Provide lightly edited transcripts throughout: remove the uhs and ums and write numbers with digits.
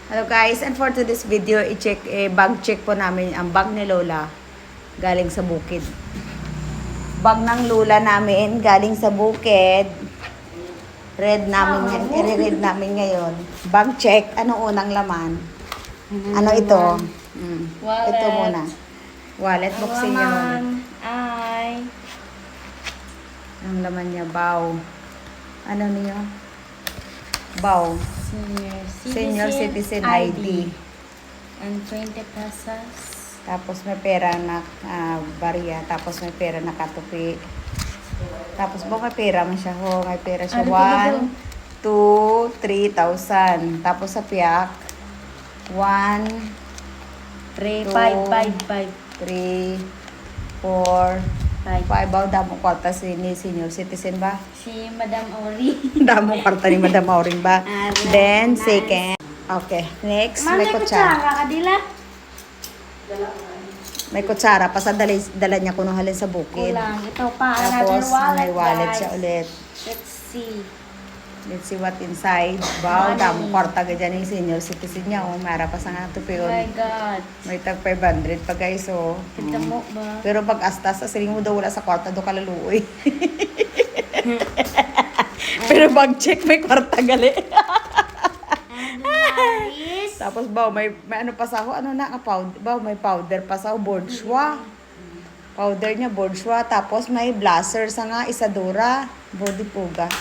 Hello guys, and for today's video, bag check po namin ang bag ni Lola galing sa bukid. Bag ng Lola namin galing sa bukid. Red namin, i-read namin ngayon. Bag check, ano unang laman? Ano ito? Wallet. Ito muna. Wallet, buksin niyo muna. Ay. Ang laman niya, bow. Ano niyo? Bow. Senior Citizen ID. And 20 pesos. Tapos may pera na barya. Tapos may pera na katupi. Tapos may pera man siya. May pera siya. Ano 1, 2, 3,000. Tapos sa piyak, 1, 3, 2, 5, 3, 4, 5. Baw, damong kwarta ni Senior Citizen ba? Si Madam Ori. Damong kwarta ni Madam Auring ba? Then, nice. second. Okay, next, may kutsara. kutsara kadila. May kutsara pa sa dala niya kunuhalin sa bukid. Kulang. Ito pa, another Tapos, wallet, may wallet guys. siya ulit. Let's see. Let's see what inside. Wow, Money. damong kwarta ka dyan yung Senior Citizen niya. Mara pa sa nga tupi Oh my God. May tag 500 pa guys, oh. Kita mo ba? Pero pag astas, asiling mo daw wala sa kwarta, do kalaluoy. Pero pag check, may kwarta gali. Nice. Tapos baw, may ano pa sa ako, ano na, powder, baw, may powder pa sa ako, bourgeois. Powder niya, bourgeois. Tapos may blaster sa nga, Isadora, body puga.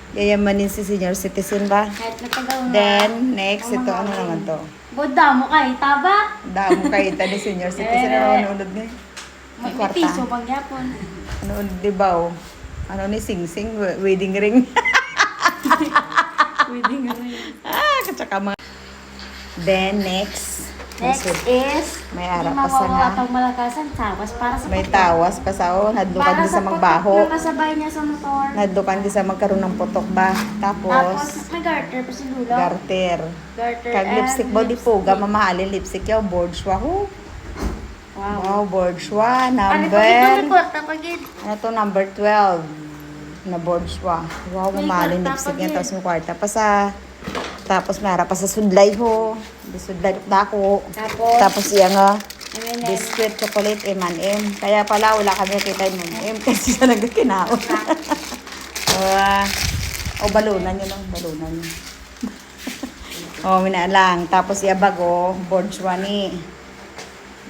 Yayamanin si Senior Citizen ba? Kahit natagaw na. Then, next, Ang ito, mga ano kain. naman to? Boda mo kay taba. Damo kaita ni Senior Citizen, ano unod ni? May Kwarta. piso pag yapon. Ano, di ba, oh? Ano ni Sing Sing, wedding ring. Pwede nga rin. Katsaka mga... Then, next. Next is, May hindi arap pa sa mawawala nga. itong malakasan. Tawas para sa May putok. tawas pa sa o. Nadlukan Para di sa sa magbaho. putok na kasabay niya sa motor. Nadlukan di sa magkaroon ng putok ba. Tapos, Tapos, may garter pa si Lula. garter. Garter Kag and lipstick body po. Mamahalin lipstick yaw. Bourgeois ho. Wow. Wow, bourgeois. Ano Number... pa ito? May kwarta pag yun. Ano to? Number 12. Na bourgeois. Wow, May mamahalin kwarta lipstick pa niya. din. Tapos may kwarta pa sa... Tapos may harap pa sa sudlay ho. Di sudlay dako. Tapos iya nga. Biscuit, chocolate, M&M. Kaya pala wala kami nakita yung M&M kasi siya nagkakinaon. Balunan yun lang. Balunan yun. Minalang. Tapos iabag bourgeois ni.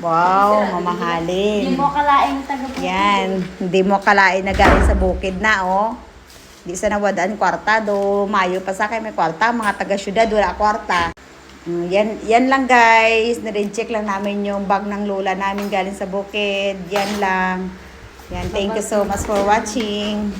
Wow, mamahalin. Hindi mo kalaing taga-bukid. Yan. Hindi mo kalain na galing sa bukid na, oh. Di sa nawadaan kwarta, do mayo pa sa akin may kwarta. Mga taga-syudad, wala kwarta. Yan lang guys. Nare-check lang namin yung bag ng Lola namin galing sa bukid. Yan lang. Yan, thank you so much for watching.